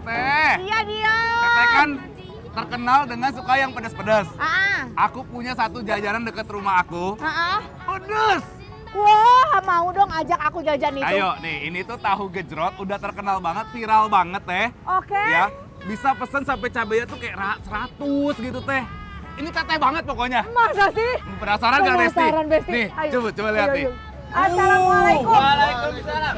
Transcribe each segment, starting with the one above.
Teteh. Iya, Dion. Teteh kan terkenal dengan suka yang pedas-pedas. Ah, Aku punya satu jajanan dekat rumah aku. ah. Pedas. Wah, mau dong ajak aku jajan itu. Ayo nih, ini tuh tahu gejrot udah terkenal banget, viral banget teh. Oke. Ya, bisa pesen sampai cabenya tuh kayak 100 gitu teh. Ini teteh banget pokoknya. Masa sih? Penasaran nggak Besti? Penasaran, Besti. Nih, Ayo. coba lihat Ayo, nih. ayo. Assalamualaikum. Waalaikumsalam.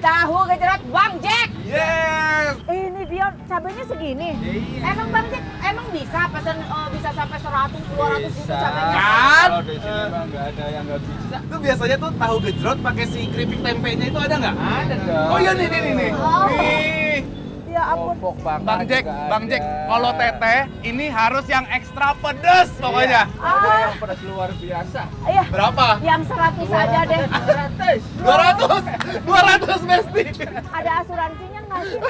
Tahu gejrot Bang Jack. Yes. Ini Dion, cabenya segini. Iya. Emang Bang Jack, emang bisa pesen bisa sampai 100, 200 gitu cabenya? Kan? Kalau di sini mah nggak ada yang nggak bisa. Itu biasanya tuh tahu gejrot pakai si keripik tempenya itu ada nggak? Ada dong. Oh iya nih. Oh. Nih. Ya ampun. Opok bakar Bang Jack, juga Bang ada. Jack, kalau teteh ini harus yang ekstra pedes pokoknya. Iya, ada Ah. yang pedas luar biasa. Iya. Berapa? Yang 100 aja deh. 200. 200, 200 Besti. Ada asuransinya nggak sih?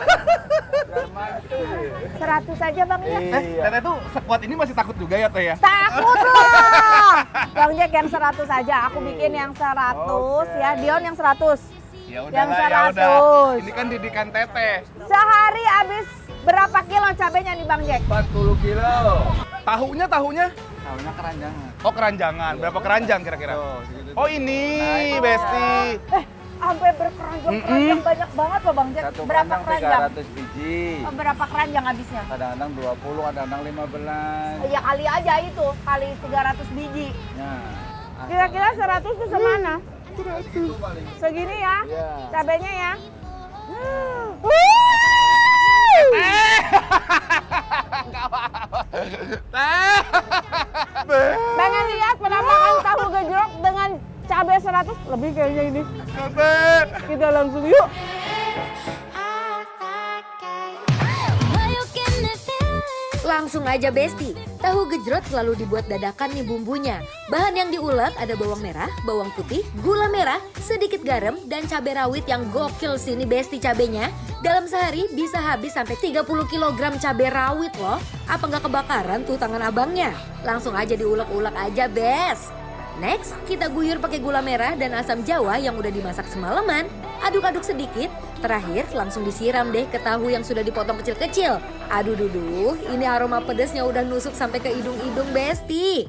Mantul. 100 aja Bang ya. Iya. Teteh tuh sekuat ini masih takut juga ya teh ya? Takut loh. Bang Jack yang 100 aja. Aku bikin yang 100 Oke. ya. Dion yang 100. Ya Yang udahlah, ya 100. udah. Ini kan didikan teteh. Sehari habis berapa kilo cabenya nih Bang Jack? 40 kilo. Tahunya? Tahunya keranjangan. Oh keranjangan. Berapa keranjang kira-kira? Tuh, segitu. Oh ini, Nah, itu. Besti. Sampai berkeranjang-keranjang banyak banget loh Bang Jack. Satu Berapa keranjang keranjang? 300 biji. Berapa keranjang habisnya? Kadang-kadang 20, kadang-kadang 15. Ya kali aja itu, kali 300 biji. Nah, Kira-kira 100 itu semana? 100 paling. Segini ya, Iya. cabenya ya. Pengen lihat penampakan tahu gejrot dengan cabai 100 lebih kayaknya ini. Teteh. Kita langsung yuk. Langsung aja Besti, tahu gejrot selalu dibuat dadakan nih bumbunya. Bahan yang diulek ada bawang merah, bawang putih, gula merah, sedikit garam, dan cabai rawit yang gokil sini Besti cabenya. Dalam sehari bisa habis sampai 30 kg cabai rawit loh. Apa nggak kebakaran tuh tangan abangnya? Langsung aja diulek-ulek aja Bes. Next, kita guyur pakai gula merah dan asam jawa yang udah dimasak semalaman. Aduk-aduk sedikit. Terakhir, langsung disiram deh ke tahu yang sudah dipotong kecil-kecil. Aduh duduh, ini aroma pedesnya udah nusuk sampai ke hidung-hidung Besti.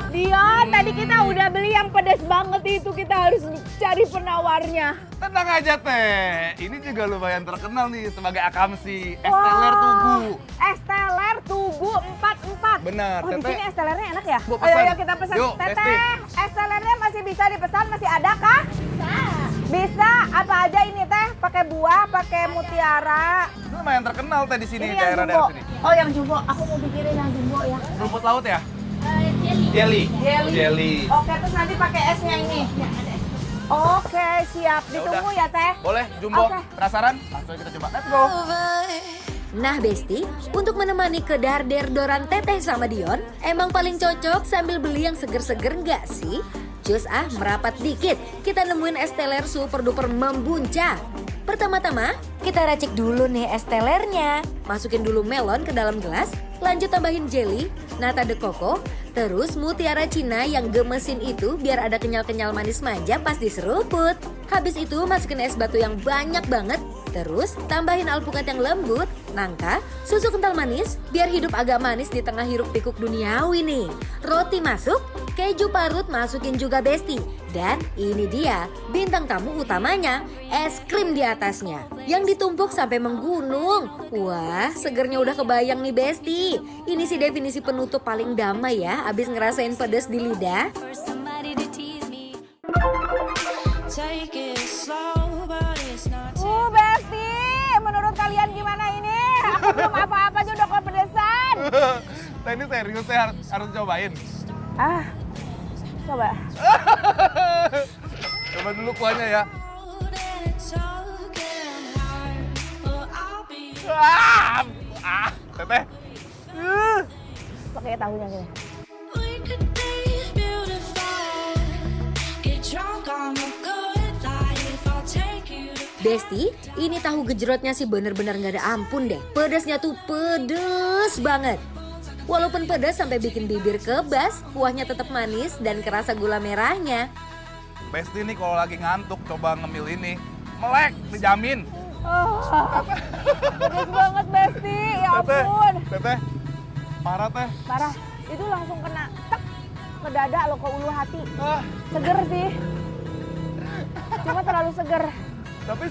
Dion, tadi kita udah beli yang pedas banget itu, kita harus cari penawarnya. Tenang aja teh, ini juga lumayan terkenal nih sebagai akamsi es teler tugu. Es teler Tugu 44. Benar, Oh, di Teteh. sini es telernya enak ya? Bu, Ayo, pesan. ayo kita pesan. Yuk, Teteh, Besti. es telernya masih bisa dipesan, masih ada kah? Bisa. Bisa, apa aja ini teh? Pakai buah, pakai mutiara. Itu lumayan terkenal teh di sini Ini yang daerah-daerah jumbo. sini. Oh, yang jumbo. Aku mau pikirin yang jumbo ya. Rumput laut ya? Jelly. Jelly. Oke, terus nanti pakai esnya ini. Oke, siap. Ditunggu ya, Teh. Boleh, Jumbo. Oke. Penasaran? Langsung kita coba. Let's go. Nah Besti, untuk menemani kedarder-doran Teteh sama Dion, emang paling cocok sambil beli yang seger-seger nggak sih? Cus merapat dikit, kita nemuin es teler super duper membuncah. Pertama-tama, kita racik dulu nih es telernya. Masukin dulu melon ke dalam gelas, lanjut tambahin jelly, nata de coco, terus mutiara Cina yang gemesin itu biar ada kenyal-kenyal manis manja pas diseruput. Habis itu masukin es batu yang banyak banget, terus tambahin alpukat yang lembut, nangka, susu kental manis biar hidup agak manis di tengah hiruk pikuk duniawi nih. Roti masuk, keju parut masukin juga Besti. Dan ini dia bintang tamu utamanya, es krim di atasnya yang ditumpuk sampai menggunung. Wah, segernya udah kebayang nih Besti. Ini sih definisi penutup paling damai ya abis ngerasain pedas di lidah. Besti, menurut kalian gimana ini? Aku belum apa-apa aja udah kepedesan. Teh ini serius teh harus cobain. Ah, coba. Coba dulu kuahnya ya. Teteh. Pakai tahunya gini. Besti, ini tahu gejrotnya sih bener-bener gak ada ampun deh. Pedasnya tuh pedes banget. Walaupun pedas sampai bikin bibir kebas, kuahnya tetap manis dan kerasa gula merahnya. Besti nih kalau lagi ngantuk coba ngemil ini. melek, dijamin. Pedes banget Besti, ya ampun. Teteh, parah teh. Parah, itu langsung kena tek ke dada lo, ke ulu hati. Ah, Seger sih. Cuma terlalu seger. tapi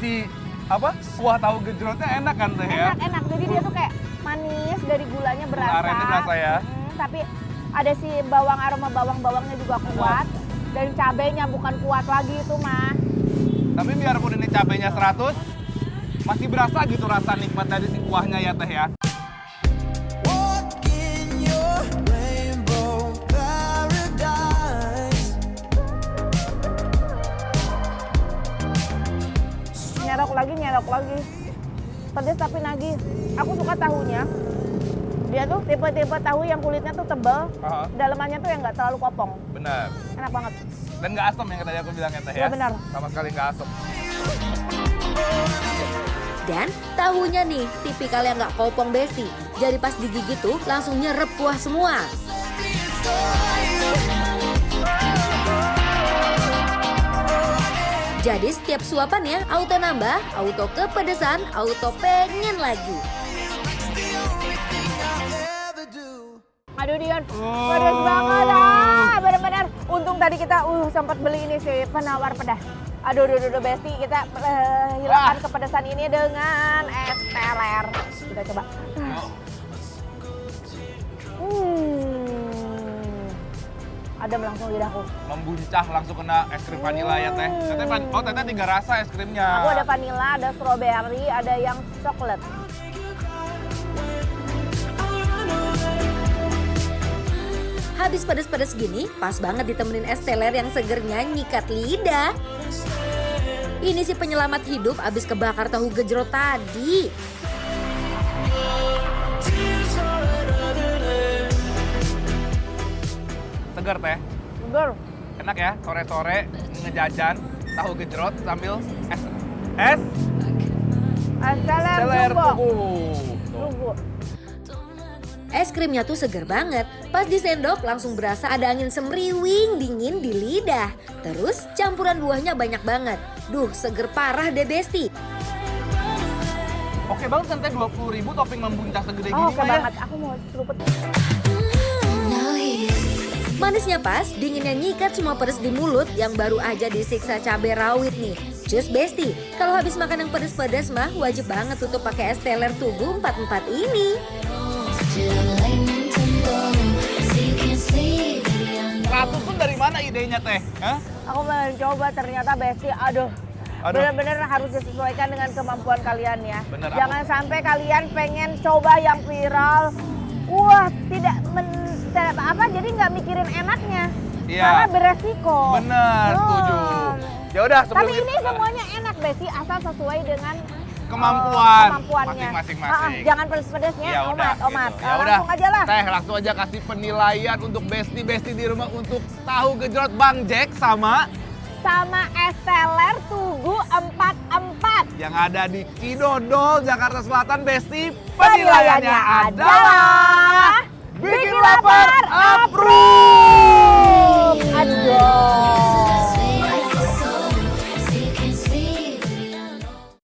si apa? Kuah tahu gejrotnya enak kan teh ya? Enak. Jadi dia tuh kayak manis, dari gulanya berasa. Arennya berasa ya. Tapi ada si bawang, aroma bawang-bawangnya juga kuat. Dan cabenya bukan kuat lagi itu mah. Tapi biarpun ini cabenya 100, masih berasa gitu rasa nikmat dari si kuahnya ya teh ya. Nyerok lagi. Pedes tapi nagih. Aku suka tahunya. Dia tuh tipe-tipe tahu yang kulitnya tuh tebal, dalamannya tuh yang nggak terlalu kopong. Benar. Enak banget. Dan nggak asam yang tadi aku bilangnya teh ya? Iya, benar. Sama sekali nggak asam. Dan tahunya nih, tipikal yang nggak kopong Besti. Jadi pas digigit tuh langsung nyerep kuah semua. Jadi setiap suapannya auto nambah, auto kepedesan, auto pengen lagi. Aduh Dion, pedas banget benar-benar. Untung tadi kita sempat beli ini sih, penawar pedas. Aduh, Besti, kita hilangkan kepedesan ini dengan es teler. Kita coba. Adem langsung lidahku. Membuncah langsung kena es krim vanila ya teh. Teteh 3 rasa es krimnya. Aku ada vanila, ada strawberry, ada yang coklat. Habis pedes-pedes gini, pas banget ditemenin es teler yang segernya nyikat lidah. Ini sih penyelamat hidup abis kebakar tahu gejrot tadi. Seger teh. Seger. Enak ya, sore-sore ngejajan tahu gejrot sambil es teler tugu. Tunggu. Es krimnya tuh seger banget. Pas disendok langsung berasa ada angin semriwing dingin di lidah. Terus campuran buahnya banyak banget. Duh, seger parah deh Besti. Oke banget kan teh 20.000 topping membuncah segede gini Oke Mah, ya. banget, aku mau seruput. Manisnya pas, dinginnya nyikat semua pedes di mulut yang baru aja disiksa cabai rawit nih. Cus Besti, kalau habis makan yang pedes-pedes mah wajib banget tutup pakai es teler Tugu 44 ini. Ratus pun dari mana idenya teh? Hah? Aku mencoba ternyata Besti, aduh. Benar-benar harus disesuaikan dengan kemampuan kalian ya. Bener, Jangan sampai kalian pengen coba yang viral. Wah, tidak jadi nggak mikirin enaknya. Iya. Karena beresiko. Bener, setuju. Ya udah sebelum Tapi ini semuanya enak Besti, asal sesuai dengan kemampuannya masing-masing. Jangan pedes-pedesnya, Ya udah, omat. gitu. Ya udah. Langsung aja lah. Teh langsung aja kasih penilaian untuk Besti di rumah untuk tahu gejrot Bang Jack sama es teler Tugu 44. yang ada di Cidodol, Jakarta Selatan. Besti, penilaiannya adalah bikin lapar approve. Aduh.